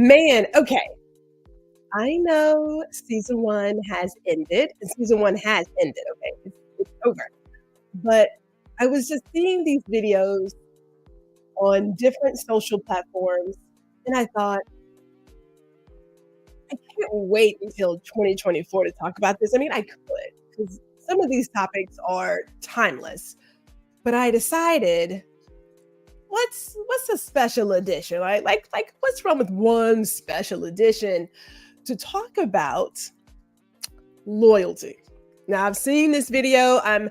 Man, okay. I know season 1 has ended, and season 1 has ended, okay? It's over. But I was just seeing these videos on different social platforms, and I thought, "I can't wait until 2024 to talk about this." I mean, I could, because some of these topics are timeless, but I decided, what's a special edition? What's wrong with one special edition to talk about loyalty? Now, I've seen this video. I'm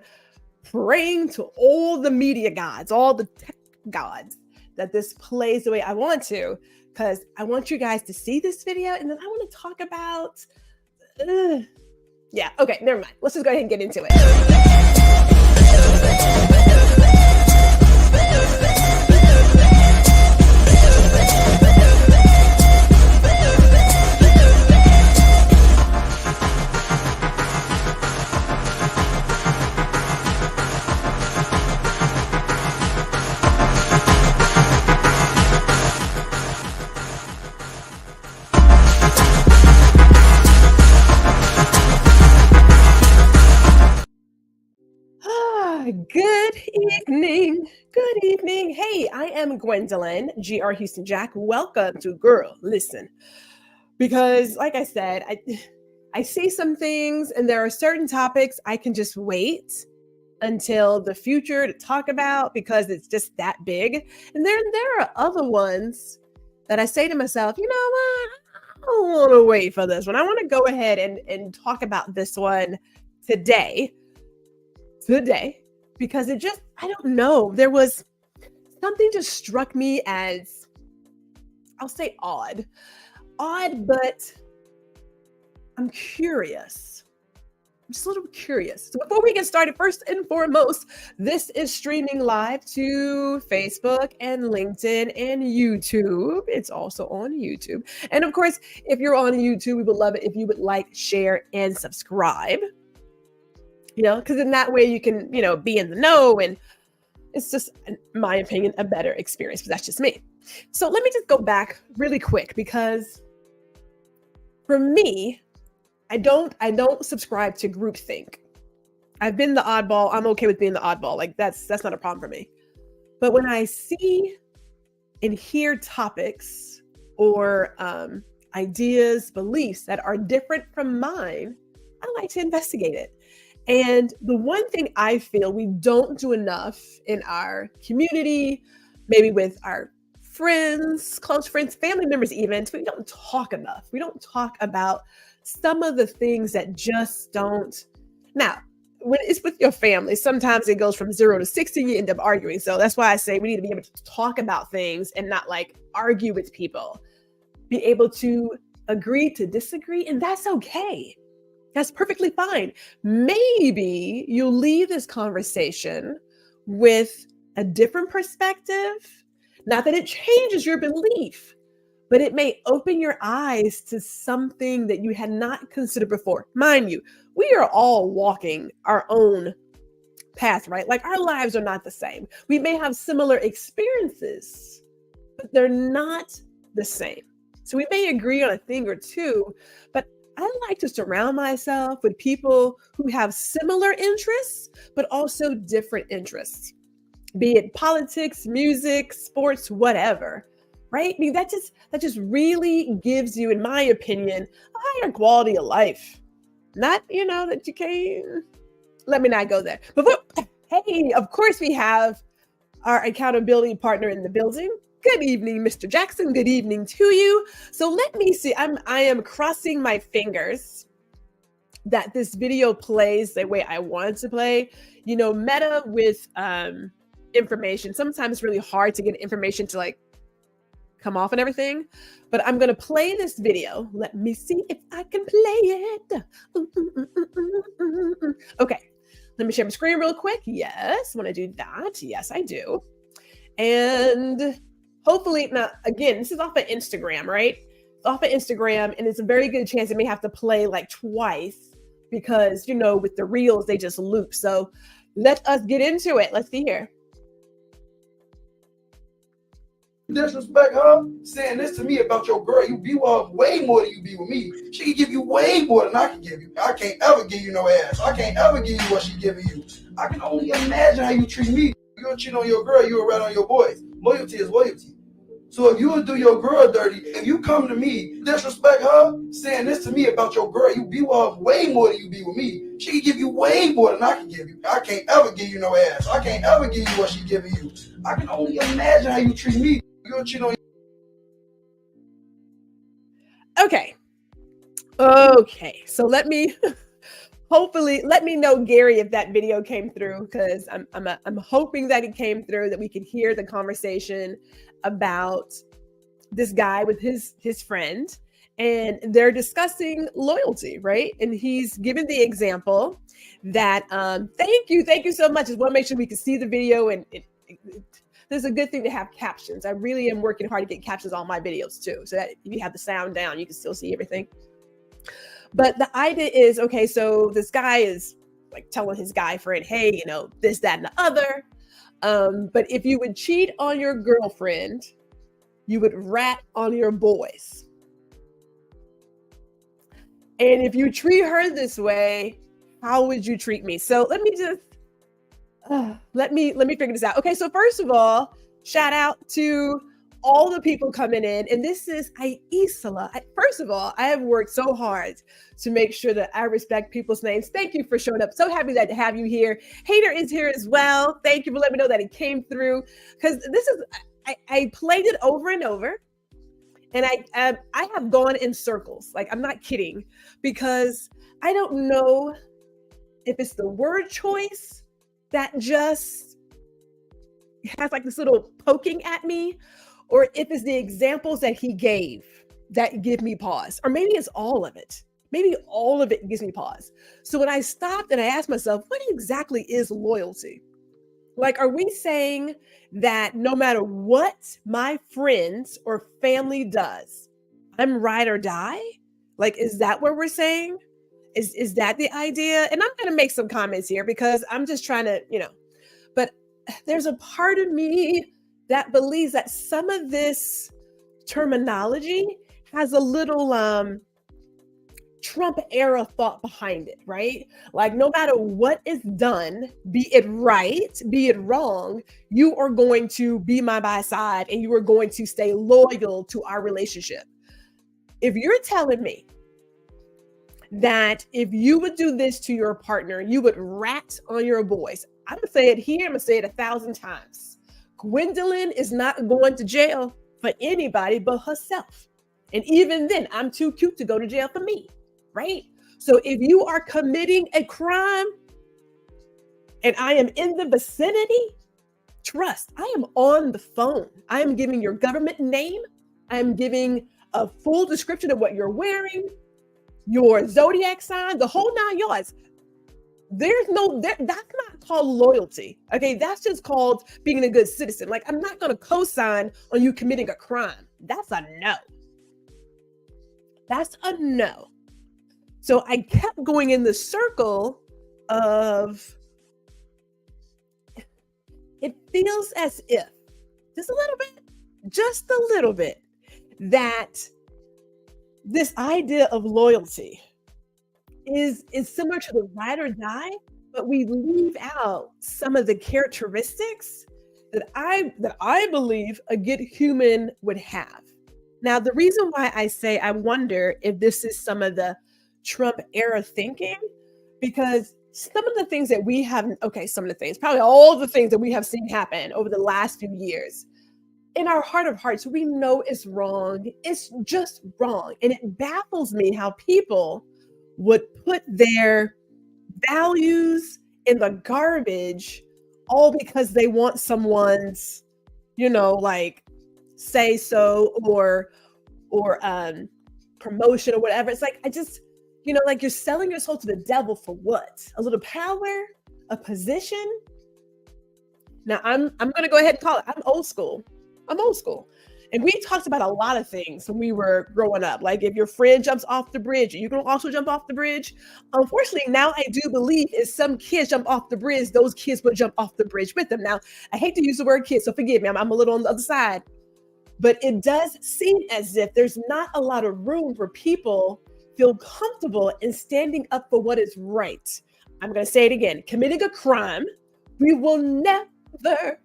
praying to all the media gods, all the tech gods, that this plays the way I want to, because I want you guys to see this video and then I want to talk about. uh, yeah, okay, never mind. Let's just go ahead and get into it. Good evening. Good evening. Hey, I am Gwendolyn, GR Houston Jack. Welcome to Girl Listen. Because, like I said, I see some things, and there are certain topics I can just wait until the future to talk about because it's just that big. And there are other ones that I say to myself, you know what? I don't want to wait for this one. I want to go ahead and talk about this one today. Because I don't know, there was something just struck me as, I'll say odd, but I'm curious. I'm just a little curious. So before we get started, first and foremost, this is streaming live to Facebook and LinkedIn and YouTube. It's also on YouTube. And of course, if you're on YouTube, we would love it if you would like, share, and subscribe. Because in that way you can, be in the know, and it's just, in my opinion, a better experience, but that's just me. So let me just go back really quick, because for me, I don't subscribe to groupthink. I've been the oddball. I'm okay with being the oddball. Like that's not a problem for me. But when I see and hear topics or ideas, beliefs that are different from mine, I like to investigate it. And the one thing I feel we don't do enough in our community, maybe with our friends, close friends, family members even, we don't talk enough. We don't talk about some of the things that just don't. Now, when it's with your family, sometimes it goes from 0 to 60, you end up arguing. So that's why I say we need to be able to talk about things and not like argue with people. Be able to agree to disagree, and that's okay. That's perfectly fine. Maybe you'll leave this conversation with a different perspective. Not that it changes your belief, but it may open your eyes to something that you had not considered before. Mind you, we are all walking our own path, right? Like our lives are not the same. We may have similar experiences, but they're not the same. So we may agree on a thing or two, but I like to surround myself with people who have similar interests, but also different interests, be it politics, music, sports, whatever, right? I mean, that just really gives you, in my opinion, a higher quality of life. Not, that you can, let me not go there. But hey, of course we have our accountability partner in the building. Good evening, Mr. Jackson. Good evening to you. So let me see. I am crossing my fingers that this video plays the way I want it to play. Meta with information. Sometimes it's really hard to get information to like come off and everything. But I'm gonna play this video. Let me see if I can play it. Okay. Let me share my screen real quick. Yes, want to do that. Yes, I do. And hopefully, now, again, this is off of Instagram, right? It's off of Instagram, and it's a very good chance it may have to play like twice because, with the reels, they just loop. So let us get into it. Let's see here. disrespect her, saying this to me about your girl. You be with her way more than you be with me. She can give you way more than I can give you. I can't ever give you no ass. I can't ever give you what she giving you. I can only imagine how you treat me. You don't cheat on your girl, you will rat on your boys. Loyalty is loyalty. So if you would do your girl dirty, if you come to me, disrespect her, saying this to me about your girl, you be with her way more than you be with me. She can give you way more than I can give you. I can't ever give you no ass. I can't ever give you what she giving you. I can only imagine how you treat me. You don't cheat on. Okay. Okay. So let me hopefully let me know, Gary, if that video came through, because I'm hoping that it came through, that we could hear the conversation about this guy with his friend, and they're discussing loyalty, right? And he's given the example that thank you so much. Just want to make sure we can see the video, and there's a good thing to have captions. I really am working hard to get captions on my videos too, so that if you have the sound down, you can still see everything. But the idea is, okay, so this guy is like telling his guy friend, hey, you know, this, that, and the other. But if you would cheat on your girlfriend, you would rat on your boys. And if you treat her this way, how would you treat me? So let me just, let me figure this out. Okay, so first of all, shout out to all the people coming in. And this is Aisala. First of all, I have worked so hard to make sure that I respect people's names. Thank you for showing up. So happy to have you here. Hater is here as well. Thank you for letting me know that it came through. Because this is, I played it over and over. And I have gone in circles. Like, I'm not kidding. Because I don't know if it's the word choice that just has like this little poking at me, or if it's the examples that he gave that give me pause, or maybe it's all of it. Maybe all of it gives me pause. So when I stopped and I asked myself, what exactly is loyalty? Like, are we saying that no matter what my friends or family does, I'm ride or die? Like, is that what we're saying? Is that the idea? And I'm going to make some comments here because I'm just trying to, but there's a part of me that believes that some of this terminology has a little Trump era thought behind it, right? Like, no matter what is done, be it right, be it wrong, you are going to be my side and you are going to stay loyal to our relationship. If you're telling me that if you would do this to your partner, you would rat on your boys, I'm going to say it here, I'm going to say it 1,000 times. Gwendolyn is not going to jail for anybody but herself. And even then, I'm too cute to go to jail for me, right? So if you are committing a crime and I am in the vicinity, trust, I am on the phone. I am giving your government name. I am giving a full description of what you're wearing, your zodiac sign, the whole 9 yards. That's not called loyalty. Okay, that's just called being a good citizen. Like, I'm not going to co-sign on you committing a crime. That's a no. That's a no. So I kept going in the circle of, it feels as if just a little bit, that this idea of loyalty is similar to the ride or die, but we leave out some of the characteristics that I believe a good human would have. Now, the reason why I say I wonder if this is some of the Trump era thinking, because some of the things that we have, probably all the things that we have seen happen over the last few years, in our heart of hearts, we know it's wrong. It's just wrong. And it baffles me how people would put their values in the garbage all because they want someone's, like, say so or promotion or whatever. It's like, I just, like, you're selling your soul to the devil for what? A little power, a position. Now I'm going to go ahead and call it. I'm old school. And we talked about a lot of things when we were growing up. Like, if your friend jumps off the bridge, you can also jump off the bridge. Unfortunately, now I do believe if some kids jump off the bridge, those kids would jump off the bridge with them. Now, I hate to use the word kids, so forgive me. I'm a little on the other side. But it does seem as if there's not a lot of room for people feel comfortable in standing up for what is right. I'm going to say it again. Committing a crime, we will never,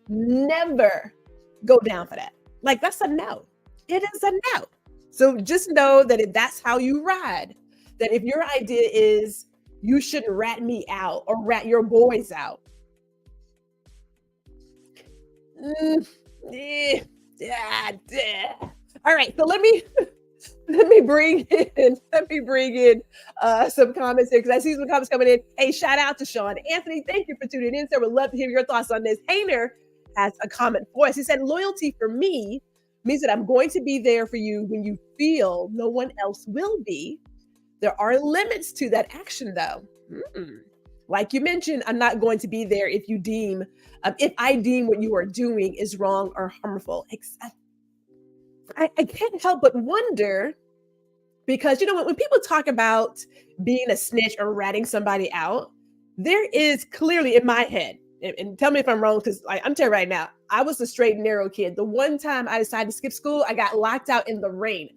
never go down for that. Like, that's a no. It is a no. So just know that if that's how you ride, that if your idea is you shouldn't rat me out or rat your boys out. All right, so let me bring in some comments here because I see some comments coming in. Hey, shout out to Sean Anthony. Thank you for tuning in, sir. Would love to hear your thoughts on this. Hayner has a comment for us. He said, loyalty for me means that I'm going to be there for you when you feel no one else will be. There are limits to that action, though. Like you mentioned, I'm not going to be there if I deem what you are doing is wrong or harmful. I can't help but wonder, because, when people talk about being a snitch or ratting somebody out, there is clearly in my head, and tell me if I'm wrong, because I'm telling you right now, I was a straight and narrow kid. The one time I decided to skip school, I got locked out in the rain.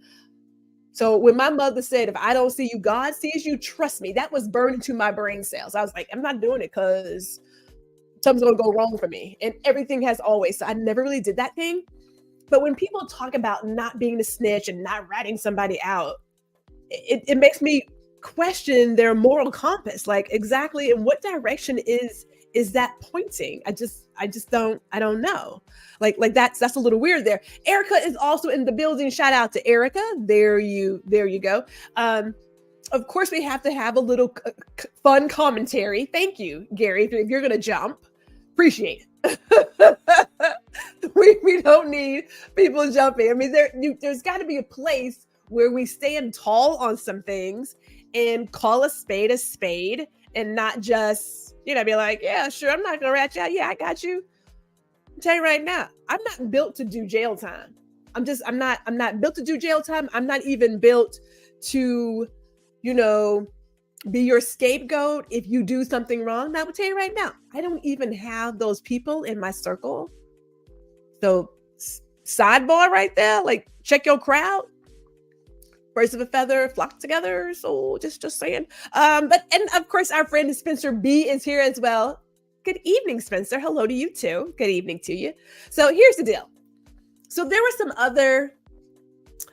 So when my mother said, if I don't see you, God sees you, trust me, that was burned into my brain cells. I was like, I'm not doing it because something's going to go wrong for me. And everything has always. So I never really did that thing. But when people talk about not being a snitch and not ratting somebody out, it makes me question their moral compass. Like, exactly in what direction is that pointing? I don't know. Like that's a little weird there. Erica is also in the building. Shout out to Erica. There you go. Of course, we have to have a little fun commentary. Thank you, Gary. If you're gonna jump, appreciate it. we don't need people jumping. I mean, there's got to be a place where we stand tall on some things and call a spade and not just, be like, yeah, sure, I'm not gonna rat you out. Yeah, I got you. I'll tell you right now, I'm not built to do jail time. I'm not built to do jail time. I'm not even built to, be your scapegoat if you do something wrong. Now, I will tell you right now, I don't even have those people in my circle. So sidebar right there, like, check your crowd. Birds of a feather flock together. So just saying. And of course, our friend Spencer B is here as well. Good evening, Spencer. Hello to you too. Good evening to you. So here's the deal. So there were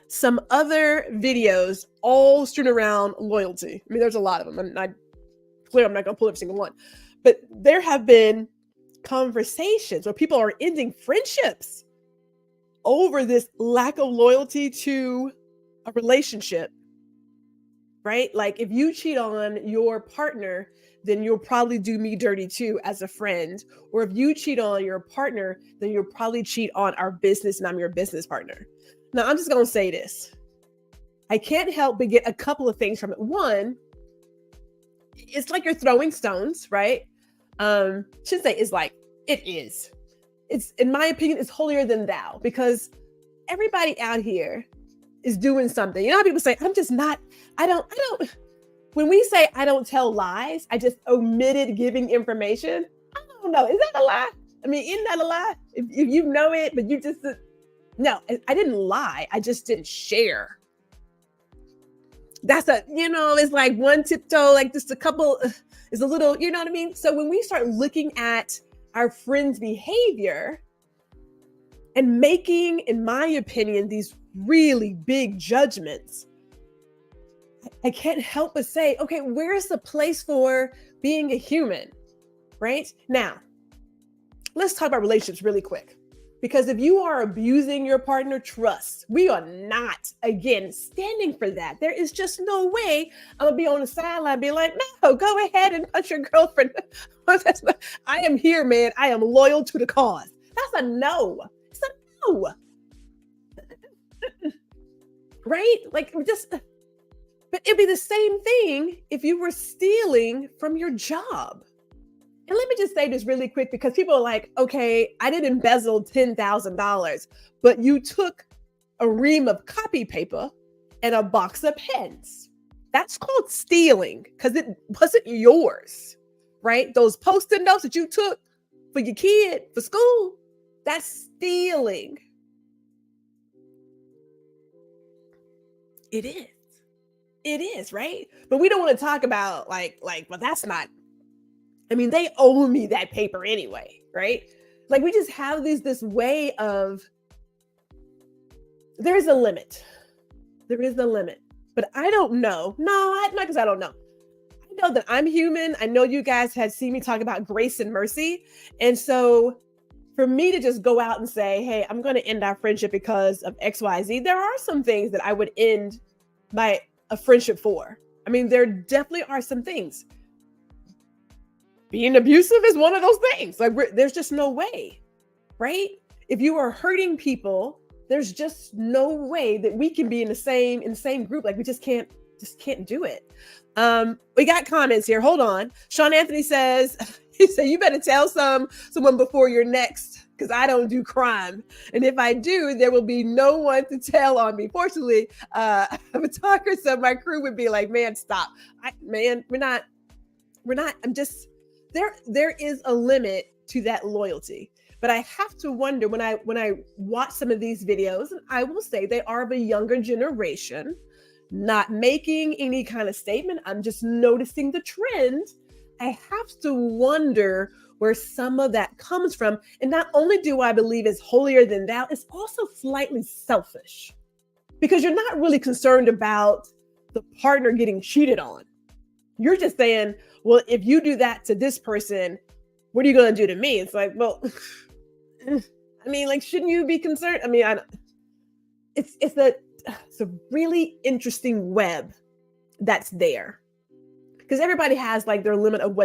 some other videos all strewn around loyalty. I mean, there's a lot of them, and I'm not going to pull every single one. But there have been conversations where people are ending friendships over this lack of loyalty to a relationship, right? Like, if you cheat on your partner, then you'll probably do me dirty too as a friend. Or if you cheat on your partner, then you'll probably cheat on our business and I'm your business partner. Now, I'm just going to say this. I can't help but get a couple of things from it. One, it's like you're throwing stones, right? Shouldn't say it's like, it is. It's, in my opinion, it's holier than thou, because everybody out here is doing something. You know how people say, when we say I don't tell lies, I just omitted giving information. I don't know. Is that a lie? I mean, isn't that a lie? If you know it, but you just, no, I didn't lie. I just didn't share. That's it's like one tiptoe, like just a couple, is a little, you know what I mean? So when we start looking at our friends' behavior and making, in my opinion, these really big judgments, I can't help but say, okay, where's the place for being a human, right? Now, let's talk about relationships really quick. Because if you are abusing your partner, trust, we are not, again, standing for that. There is just no way I'm going to be on the sideline and be like, no, go ahead and punch your girlfriend. I am here, man. I am loyal to the cause. That's a no. It's a no. Right? Like, but it'd be the same thing if you were stealing from your job. And let me just say this really quick, because people are like, okay, I didn't embezzle $10,000, but you took a ream of copy paper and a box of pens. That's called stealing, because it wasn't yours, right? Those Post-it notes that you took for your kid for school, that's stealing. It is. It is, right? But we don't want to talk about well, that's not, I mean, they owe me that paper anyway, right? Like we just have this way of, there's a limit. There is a limit. But I don't know. No, not because I don't know. I know that I'm human. I know you guys had seen me talk about grace and mercy. And so for me to just go out and say, hey, I'm going to end our friendship because of XYZ, there are some things that I would end a friendship for. I mean, there definitely are some things. Being abusive is one of those things. Like there's just no way, right? If you are hurting people, there's just no way that we can be in the same group. Like we just can't do it. We got comments here. Hold on. Sean Anthony says, he said, you better tell someone before you're next, because I don't do crime. And if I do, there will be no one to tell on me. Fortunately, I'm a talker, so my crew would be like, man, stop. We're not, I'm just, there is a limit to that loyalty. But I have to wonder when I watch some of these videos, and I will say they are of a younger generation, not making any kind of statement. I'm just noticing the trend. I have to wonder where some of that comes from. And not only do I believe it's holier than thou, it's also slightly selfish, because you're not really concerned about the partner getting cheated on. You're just saying, well, if you do that to this person, what are you going to do to me? It's like, well, I mean, like, shouldn't you be concerned? I mean, it's a really interesting web that's there, because everybody has like their limit of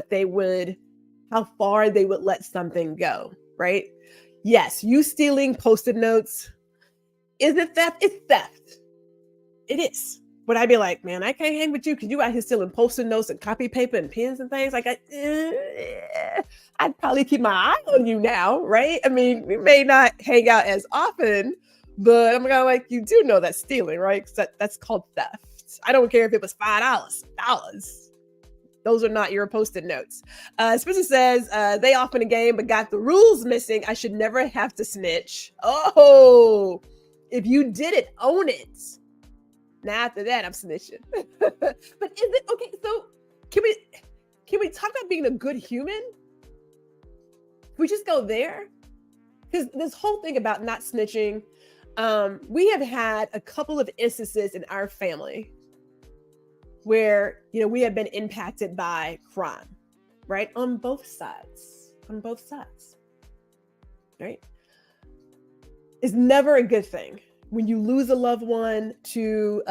how far they would let something go, right? Yes, you stealing Post-it notes, is it theft? It's theft. It is. Would I be like, man, I can't hang with you because you out here stealing Post-it notes and copy paper and pens and things? Like, I'd probably keep my eye on you now, right? I mean, we may not hang out as often, but I'm gonna like, you do know that's stealing, right? Because that's called theft. I don't care if it was $5. Those are not your Post-it notes. Spencer says, they off in a game, but got the rules missing. I should never have to snitch. Oh, if you did it, own it. Now after that, I'm snitching. But is it okay? So can we talk about being a good human? Can we just go there? Because this whole thing about not snitching, we have had a couple of instances in our family where, we have been impacted by crime, right? On both sides, right? It's never a good thing when you lose a loved one to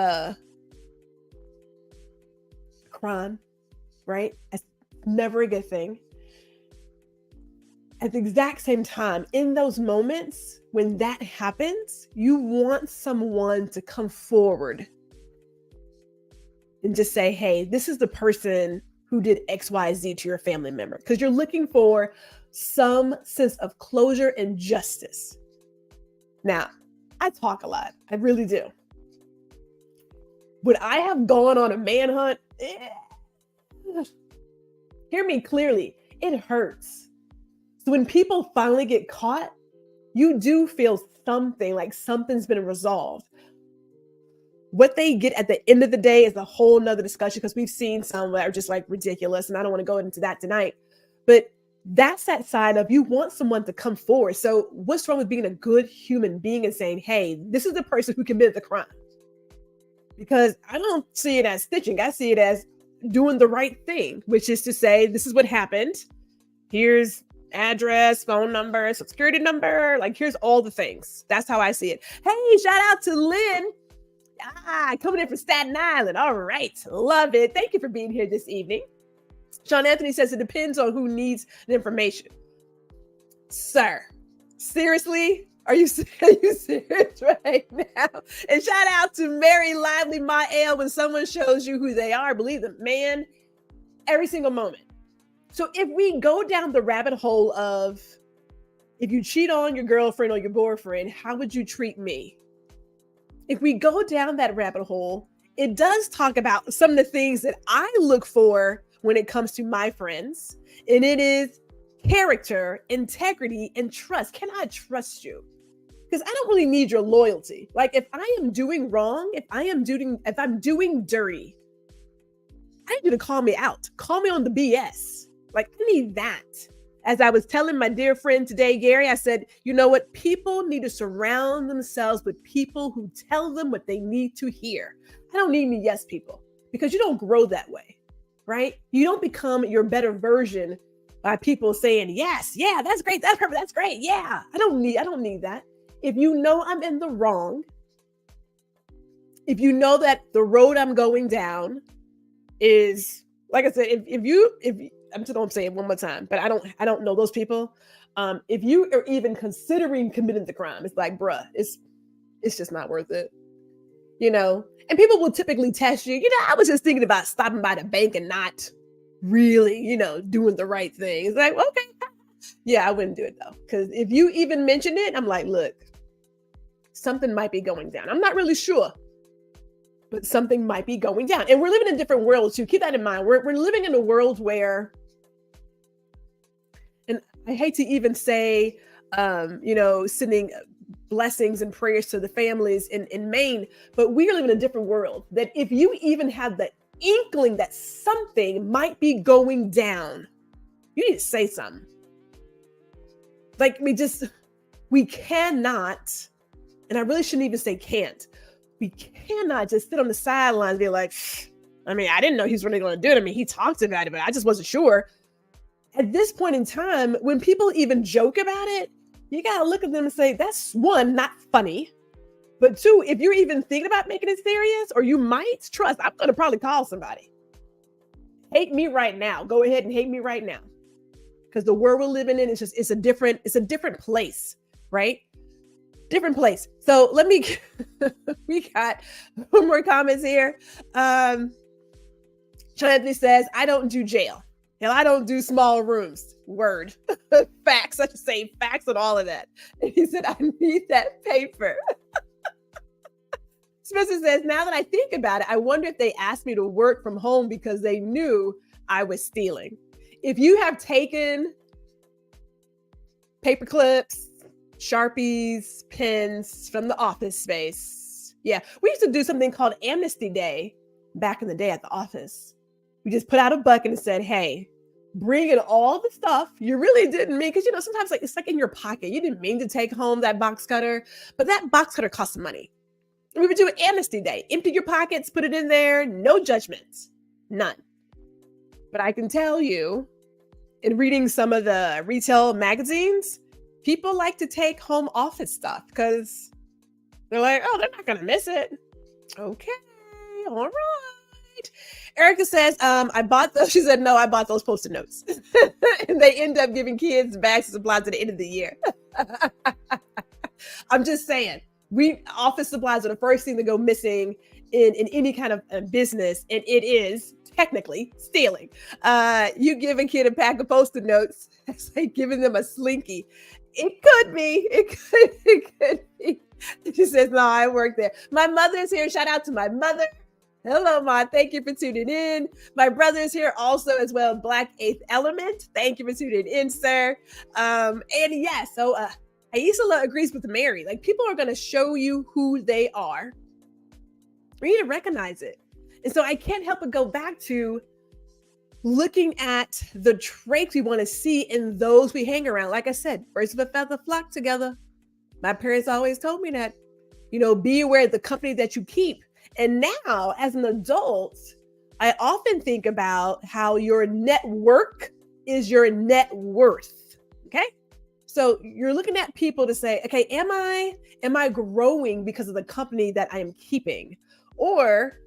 crime, right? It's never a good thing. At the exact same time, in those moments when that happens, you want someone to come forward and just say, hey, this is the person who did XYZ to your family member. Because you're looking for some sense of closure and justice. Now, I talk a lot. I really do. Would I have gone on a manhunt? Hear me clearly. It hurts. So when people finally get caught, you do feel something, like something's been resolved. What they get at the end of the day is a whole nother discussion, because we've seen some that are just like ridiculous, and I don't want to go into that tonight. But that's that side of, you want someone to come forward. So what's wrong with being a good human being and saying, hey, this is the person who committed the crime? Because I don't see it as snitching. I see it as doing the right thing, which is to say, this is what happened. Here's address, phone number, social security number. Like, here's all the things. That's how I see it. Hey, shout out to Lynn. Coming in from Staten Island. All right. Love it. Thank you for being here this evening. Sean Anthony says it depends on who needs the information. Sir, seriously? Are you serious right now? And shout out to Mary Lively Mael. When someone shows you who they are, believe them, man, every single moment. So if we go down the rabbit hole of, if you cheat on your girlfriend or your boyfriend, how would you treat me? If we go down that rabbit hole, it does talk about some of the things that I look for when it comes to my friends. And it is character, integrity, and trust. Can I trust you? because I don't really need your loyalty. Like if I am doing wrong, if I'm doing dirty, I need you to call me out. Call me on the BS. Like I need that. As I was telling my dear friend today, Gary, I said, you know what? People need to surround themselves with people who tell them what they need to hear. I don't need any yes people because you don't grow that way, right? You don't become your better version by people saying, yes, yeah, that's great. That's perfect. That's great. Yeah. I don't need that. If you know I'm in the wrong, if you know that the road I'm going down is, like I said, if I'm just gonna say it one more time, but I don't know those people. If you are even considering committing the crime, it's like, bruh, it's just not worth it, you know. And people will typically test you. You know, I was just thinking about stopping by the bank and not really, you know, doing the right thing. It's like, okay, yeah, I wouldn't do it though, because if you even mention it, I'm like, look, something might be going down. I'm not really sure, but something might be going down. And we're living in different worlds too. Keep that in mind. We're living in a world where, and I hate to even say, you know, sending blessings and prayers to the families in Maine, but we are living in a different world that if you even have the inkling that something might be going down, you need to say something. Like we cannot, and I really shouldn't even say can't, we cannot just sit on the sidelines and be like, I mean, I didn't know he was really going to do it. I mean, he talked about it, but I just wasn't sure. At this point in time, when people even joke about it, you got to look at them and say, that's one, not funny. But two, if you're even thinking about making it serious, or you might, trust, I'm going to probably call somebody. Hate me right now. Go ahead and hate me right now. Because the world we're living in is just, it's a different place, right? Different place. So let me, we got one more comments here. Anthony says, I don't do jail. Hell, I don't do small rooms. Word. Facts. I just say facts and all of that. And he said, I need that paper. Spencer says, now that I think about it, I wonder if they asked me to work from home because they knew I was stealing. If you have taken paper clips, Sharpies, pens from the office space. Yeah, we used to do something called Amnesty Day back in the day at the office. We just put out a bucket and said, hey, bring in all the stuff you really didn't mean. Because, you know, sometimes like it's like in your pocket. You didn't mean to take home that box cutter, but that box cutter cost some money. And we would do an Amnesty Day. Empty your pockets, put it in there. No judgments. None. But I can tell you, in reading some of the retail magazines, people like to take home office stuff because they're like, oh, they're not going to miss it. Okay, all right. Erica says, I bought those. She said, no, I bought those Post-it notes. And they end up giving kids bags of supplies at the end of the year. I'm just saying, office supplies are the first thing to go missing in any kind of business. And it is technically stealing. You give a kid a pack of Post-it notes, it's like giving them a Slinky. It could be. It could be. She says, no, I work there. My mother's here. Shout out to my mother. Hello, Ma. Thank you for tuning in. My brother's here also as well. Black Eighth Element. Thank you for tuning in, sir. And yeah, so Aisala agrees with Mary. Like, people are going to show you who they are. We need to recognize it. And so I can't help but go back to looking at the traits we want to see in those we hang around. Like I said, birds of a feather flock together. My parents always told me that, you know, be aware of the company that you keep. And now, as an adult, I often think about how your network is your net worth. Okay. So you're looking at people to say, okay, am I growing because of the company that I am keeping? Or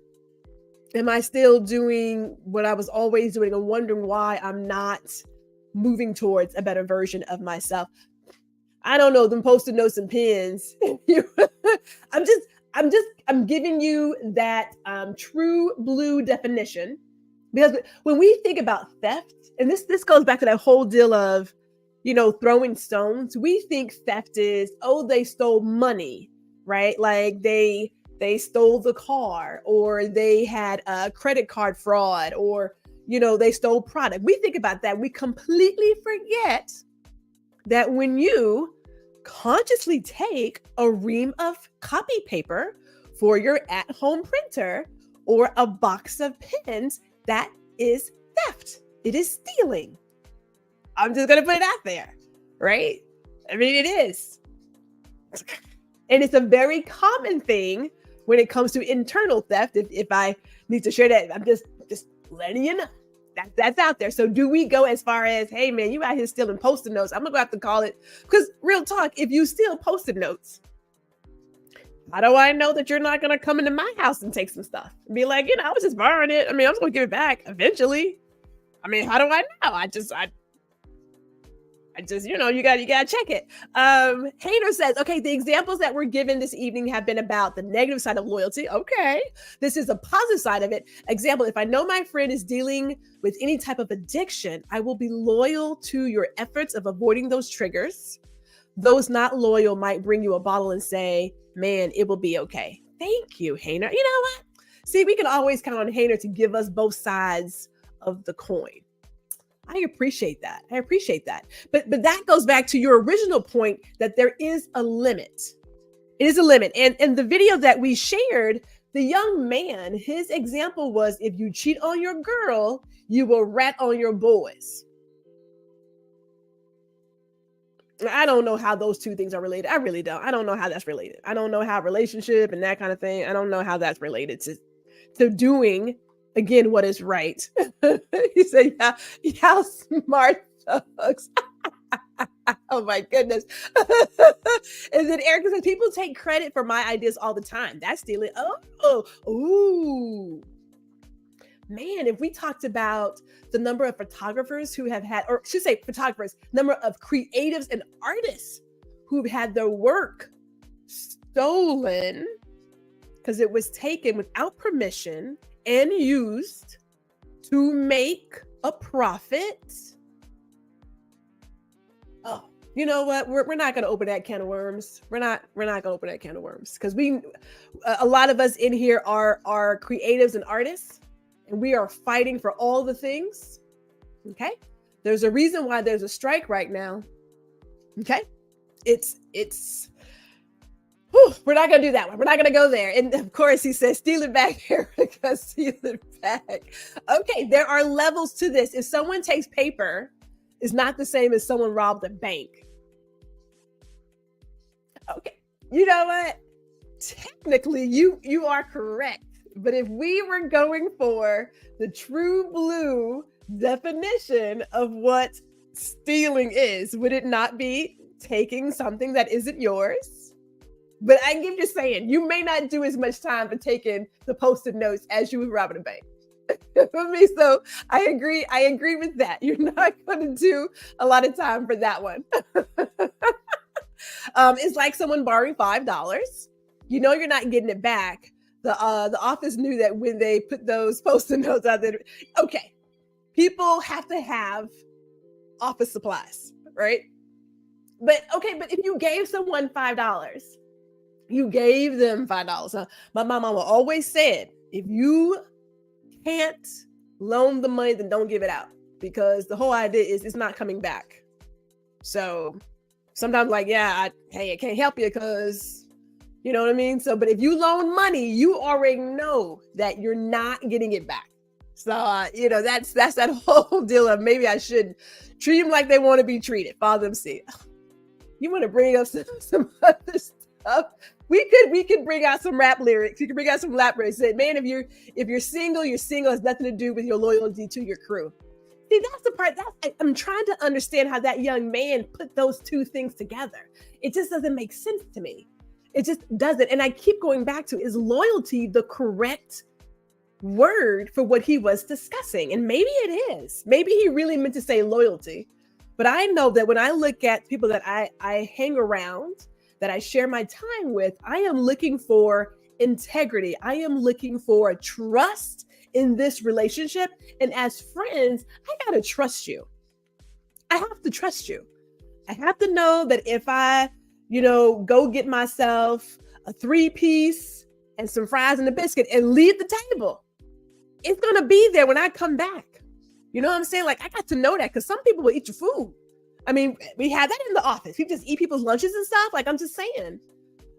am I still doing what I was always doing and wondering why I'm not moving towards a better version of myself? I don't know, them Post-it notes and pens. I'm giving you that true blue definition, because when we think about theft, and this goes back to that whole deal of, you know, throwing stones, we think theft is, oh, they stole money, right? Like they stole the car, or they had a credit card fraud, or, you know, they stole product. We think about that. We completely forget that when you consciously take a ream of copy paper for your at-home printer or a box of pens, that is theft. It is stealing. I'm just going to put it out there, right? I mean, it is. And it's a very common thing when it comes to internal theft. If I need to share that, I'm just letting you know that's out there. So do we go as far as, hey man, you out here stealing Post-it notes? I'm gonna have to call it, because real talk, if you steal Post-it notes, how do I know that you're not gonna come into my house and take some stuff and be like, I was just borrowing it. I mean, I was gonna give it back eventually. I mean, how do I know? I just, you gotta check it. Hater says, okay, the examples that were given this evening have been about the negative side of loyalty. Okay, this is a positive side of it. Example, if I know my friend is dealing with any type of addiction, I will be loyal to your efforts of avoiding those triggers. Those not loyal might bring you a bottle and say, man, it will be okay. Thank you, Hater. You know what? See, we can always count on Hater to give us both sides of the coin. I appreciate that. But that goes back to your original point that there is a limit. It is a limit. And the video that we shared, the young man, his example was, if you cheat on your girl, you will rat on your boys. I don't know how those two things are related. I really don't. I don't know how that's related. I don't know how relationship and that kind of thing, I don't know how that's related to doing, again, what is right. He said, yeah, smart thugs. Oh my goodness. And then Erica says, people take credit for my ideas all the time. That's stealing. Ooh. Man, if we talked about the number of photographers who have had, or I should say photographers, number of creatives and artists who've had their work stolen because it was taken without permission and used to make a profit. Oh, you know what? We're not going to open that can of worms. We're not going to open that can of worms, because a lot of us in here are creatives and artists, and we are fighting for all the things. Okay. There's a reason why there's a strike right now. Okay. We're not going to do that one. We're not going to go there. And of course, he says, steal it back here, because steal it back. Okay. There are levels to this. If someone takes paper, it's not the same as someone robbed a bank. Okay. You know what? Technically, you are correct. But if we were going for the true blue definition of what stealing is, would it not be taking something that isn't yours? But I'm just saying, you may not do as much time for taking the Post-it notes as you would robbing a bank. For me, so I agree with that. You're not going to do a lot of time for that one. It's like someone borrowing $5. You know you're not getting it back. The office knew that when they put those Post-it notes out there. Okay, people have to have office supplies, right? But if you gave someone $5, you gave them $5. My mama always said, if you can't loan the money, then don't give it out, because the whole idea is it's not coming back. So sometimes, like, I can't help you because, you know what I mean? So, but if you loan money, you already know that you're not getting it back. So, that's that whole deal of, maybe I should treat them like they want to be treated. Father them see. You want to bring up some other stuff? We could bring out some rap lyrics. You can bring out some rap lyrics. Say, man, if you're single, you're single. It has nothing to do with your loyalty to your crew. See, that's the part I'm trying to understand, how that young man put those two things together. It just doesn't make sense to me. It just doesn't. And I keep going back to, is loyalty the correct word for what he was discussing? And maybe it is. Maybe he really meant to say loyalty. But I know that when I look at people that I hang around, that I share my time with, I am looking for integrity. I am looking for trust in this relationship. And as friends, I got to trust you. I have to trust you. I have to know that if I, go get myself a 3-piece and some fries and a biscuit and leave the table, it's going to be there when I come back. You know what I'm saying? Like, I got to know that, because some people will eat your food. I mean, we had that in the office. People just eat people's lunches and stuff. Like, I'm just saying,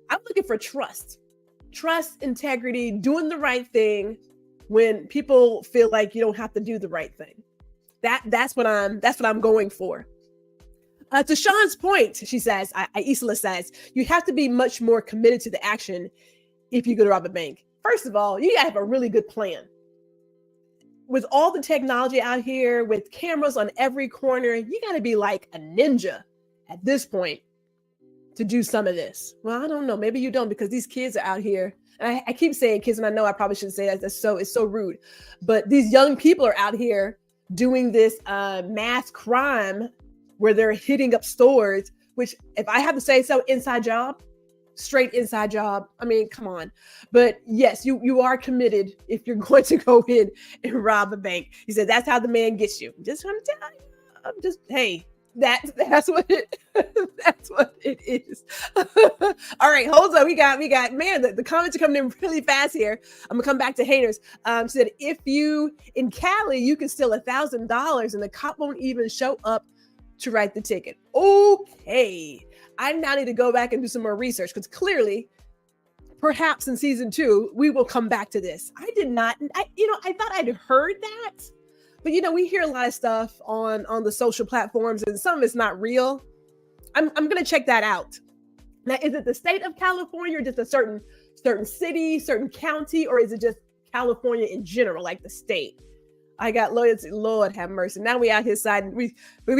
I'm looking for trust, integrity, doing the right thing when people feel like you don't have to do the right thing. That's what I'm going for. To Sean's point, she says, Isla says, you have to be much more committed to the action if you go to rob a bank. First of all, you gotta have a really good plan. With all the technology out here, with cameras on every corner, you gotta be like a ninja at this point to do some of this. Well, I don't know. Maybe you don't, because these kids are out here. And I keep saying kids, and I know I probably shouldn't say that. It's so rude. But these young people are out here doing this mass crime where they're hitting up stores, which, if I have to say so, inside job, straight inside job. I mean, come on. But yes, you are committed if you're going to go in and rob a bank. He said that's how the man gets you. Just want to tell you. I'm just, hey, that's what it that's what it is. All right, hold on. We got man, the comments are coming in really fast here. I'm gonna come back to haters. Said if you in Cali, you can steal $1,000 and the cop won't even show up to write the ticket. Okay, I now need to go back and do some more research, because clearly, perhaps in season 2, we will come back to this. I did not. I thought I'd heard that. But, we hear a lot of stuff on the social platforms, and some of it's not real. I'm going to check that out. Now, is it the state of California, or just a certain city, certain county, or is it just California in general, like the state? I got loyalty. Lord have mercy. Now we out here citing, we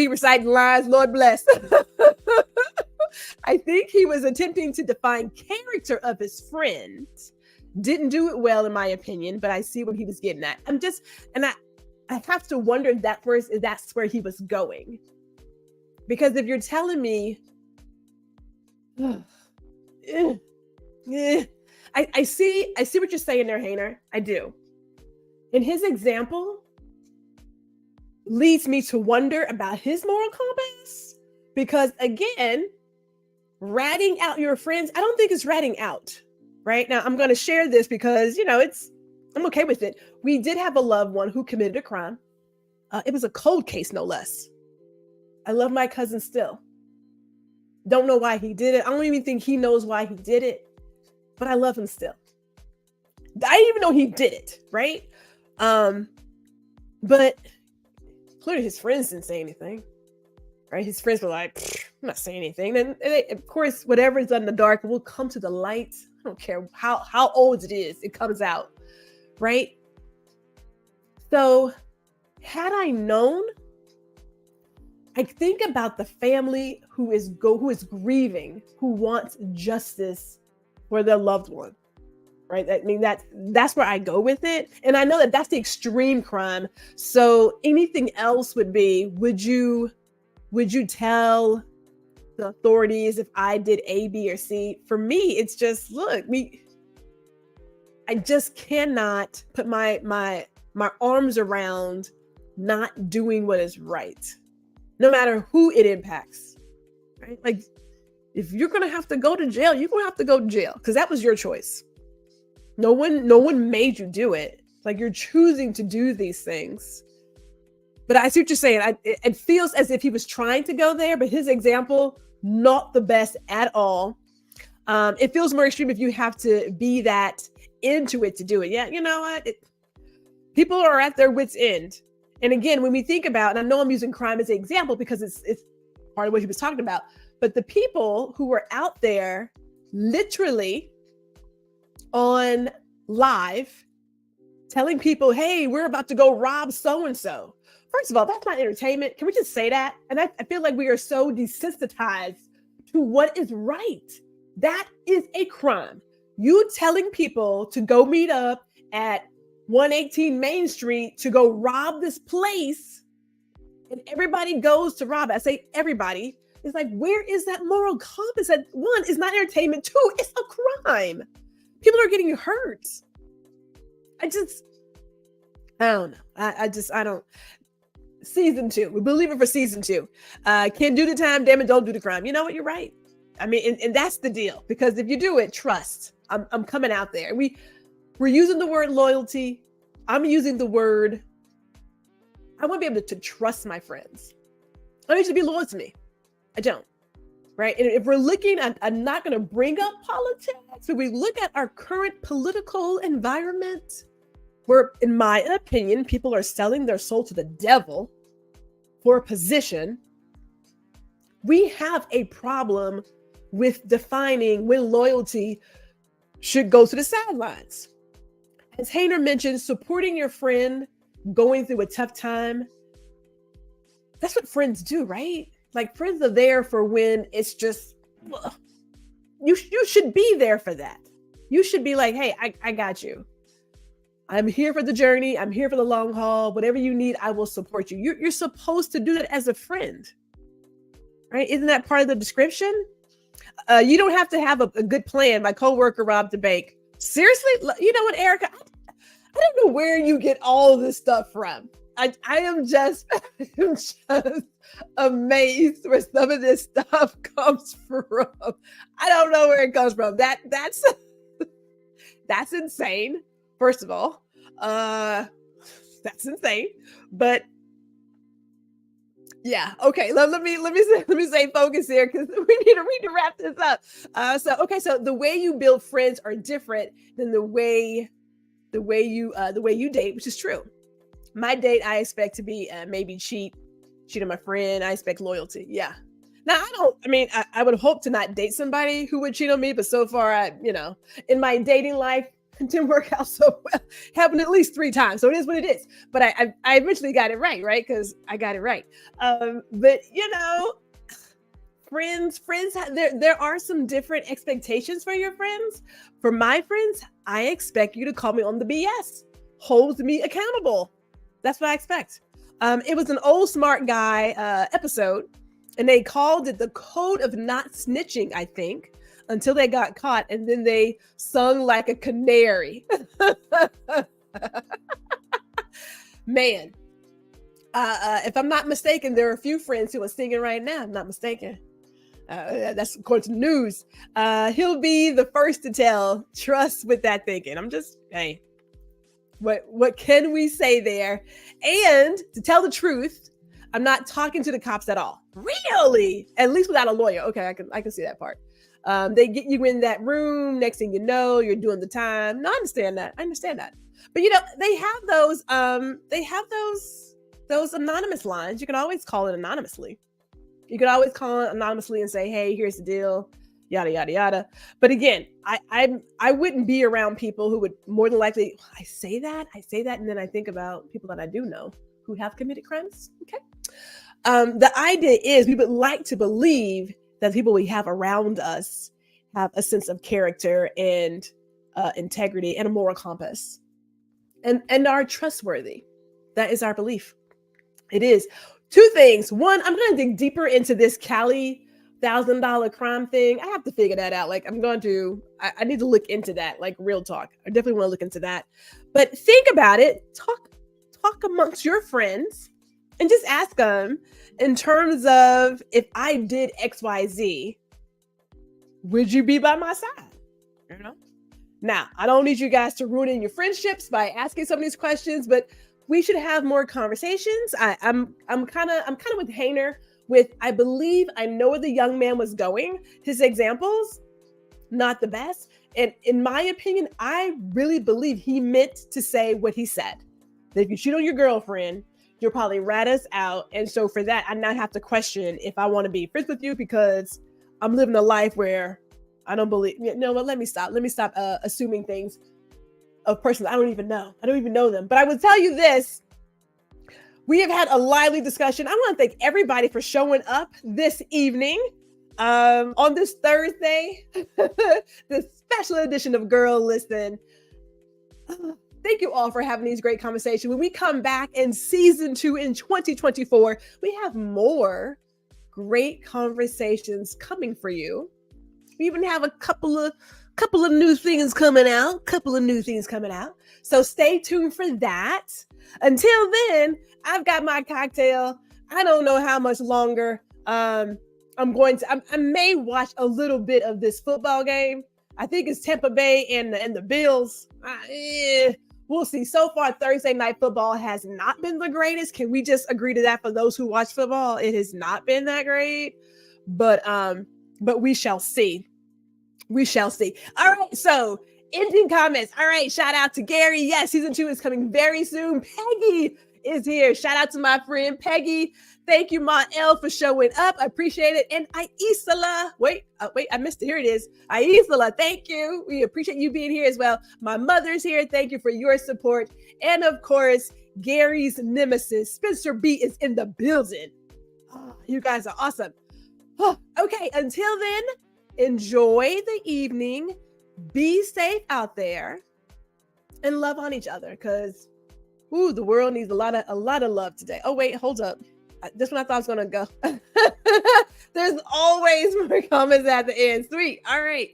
reciting lines. Lord bless. I think he was attempting to define character of his friend. Didn't do it well, in my opinion, but I see what he was getting at. I have to wonder if that's where he was going. Because if you're telling me, I see what you're saying there, Hainer. I do. And his example leads me to wonder about his moral compass. Because again, ratting out your friends, I don't think it's ratting out. Right now, I'm going to share this because, I'm okay with it. We did have a loved one who committed a crime. It was a cold case, no less. I love my cousin still. Don't know why he did it. I don't even think he knows why he did it, but I love him still. I didn't even know he did it, right? But clearly his friends didn't say anything, right? His friends were like, I'm not saying anything. And of course, whatever is done in the dark will come to the light. I don't care how old it is, it comes out. Right? So had I known, I think about the family who is grieving, who wants justice for their loved one. Right? I mean, that's where I go with it. And I know that that's the extreme crime. So anything else would be, would you tell the authorities if I did A, B, or C? For me, it's just, look, I just cannot put my arms around not doing what is right, no matter who it impacts. Right? Like, if you're gonna have to go to jail, you're gonna have to go to jail, because that was your choice. No one made you do it. Like, you're choosing to do these things. But I see what you're saying. It feels as if he was trying to go there, but his example, not the best at all. It feels more extreme if you have to be that into it to do it. Yeah, you know what? People are at their wits' end. And again, when we think about, and I know I'm using crime as an example because it's part of what he was talking about, but the people who were out there literally on live telling people, hey, we're about to go rob so-and-so. First of all, that's not entertainment. Can we just say that? And I feel like we are so desensitized to what is right. That is a crime. You telling people to go meet up at 118 Main Street to go rob this place, and everybody goes to rob it. I say everybody. It's like, where is that moral compass? That, one, is not entertainment. Two, it's a crime. People are getting hurt. I don't know. I don't. Season 2. We believe it for season 2. Can't do the time, damn it, don't do the crime. You know what? You're right. I mean, and that's the deal. Because if you do it, trust. I'm coming out there. We're using the word loyalty. I'm using the word, I want to be able to trust my friends. I need you to be loyal to me. I don't. Right. And if we're looking at, I'm not going to bring up politics, but we look at our current political environment where, in my opinion, people are selling their soul to the devil for a position. We have a problem with defining when loyalty should go to the sidelines. As Hayner mentioned, supporting your friend going through a tough time, that's what friends do, right? Like, friends are there for when it's just, you should be there for that. You should be like, hey, I got you. I'm here for the journey. I'm here for the long haul. Whatever you need, I will support you. You're supposed to do that as a friend, right? Isn't that part of the description? You don't have to have a good plan. My coworker robbed the bank. Seriously? You know what, Erica? I don't know where you get all this stuff from. I am just, I'm just amazed where some of this stuff comes from. I don't know where it comes from. That's insane. First of all, that's insane. But yeah, okay. Let me stay focused here because we need to wrap this up. So the way you build friends are different than the way you date, which is true. My date, I expect to be maybe cheat on my friend. I expect loyalty. Yeah. Now, I would hope to not date somebody who would cheat on me, but so far, in my dating life, it didn't work out so well. Happened at least 3 times. So it is what it is. But I eventually got it right? Because I got it right. But, friends, there are some different expectations for your friends. For my friends, I expect you to call me on the BS. Hold me accountable. That's what I expect. It was an Old Smart Guy episode, and they called it the code of not snitching, I think, until they got caught, and then they sung like a canary. Man, if I'm not mistaken, there are a few friends who are singing right now. I'm not mistaken. That's according to the news. He'll be the first to tell. Trust with that thinking. I'm just, hey. What can we say there? And to tell the truth, I'm not talking to the cops at all. Really? At least without a lawyer. Okay, I can see that part. They get you in that room. Next thing you know, you're doing the time. No, I understand that. But they have those anonymous lines. You can always call it anonymously. You could always call it anonymously and say, hey, here's the deal. Yada, yada, yada. But again, I wouldn't be around people who would more than likely, I say that, and then I think about people that I do know who have committed crimes. Okay. The idea is we would like to believe that people we have around us have a sense of character and integrity and a moral compass and are trustworthy. That is our belief. It is. 2 things. One, I'm going to dig deeper into this Cali $1,000 crime thing. I have to figure that out. Like, I need to look into that, like, real talk. I definitely want to look into that. But think about it. Talk amongst your friends and just ask them in terms of, if I did XYZ, would you be by my side? Now, I don't need you guys to ruin your friendships by asking some of these questions, but we should have more conversations. I'm kind of with Hayner. I believe I know where the young man was going. His examples, not the best. And in my opinion, I really believe he meant to say what he said. That if you cheat on your girlfriend, you'll probably rat us out. And so for that, I now have to question if I want to be friends with you because I'm living a life where I don't believe, but let me stop. Let me stop assuming things of persons I don't even know. I don't even know them. But I will tell you this. We have had a lively discussion. I want to thank everybody for showing up this evening on this Thursday, this special edition of Guuuuurl Listen. Thank you all for having these great conversations. When we come back in season 2 in 2024, we have more great conversations coming for you. We even have a couple of new things coming out. So stay tuned for that. Until then, I've got my cocktail. I don't know how much longer I may watch a little bit of this football game. I think it's Tampa Bay and the Bills. We'll see. So far, Thursday night football has not been the greatest. Can we just agree to that for those who watch football? It has not been that great. but we shall see. We shall see. All right, so ending comments. All right, shout out to Gary. Yes, season 2 is coming very soon. Peggy is here. Shout out to my friend Peggy. Thank you, Ma L, for showing up. I appreciate it. And Aisala, wait, I missed it. Here it is. Aisala, thank you. We appreciate you being here as well. My mother's here. Thank you for your support. And of course, Gary's nemesis, Spencer B, is in the building. Oh, you guys are awesome. Oh, okay, until then, enjoy the evening. Be safe out there and love on each other, because the world needs a lot of love today. Oh, wait, hold up. This one I thought I was gonna go. There's always more comments at the end. Sweet. All right.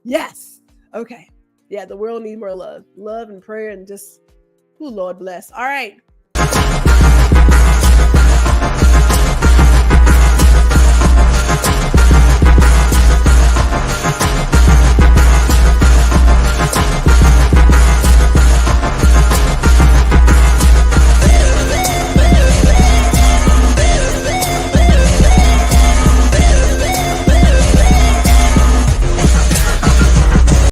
Yes. Okay. Yeah, the world needs more love and prayer and just, Lord bless. All right.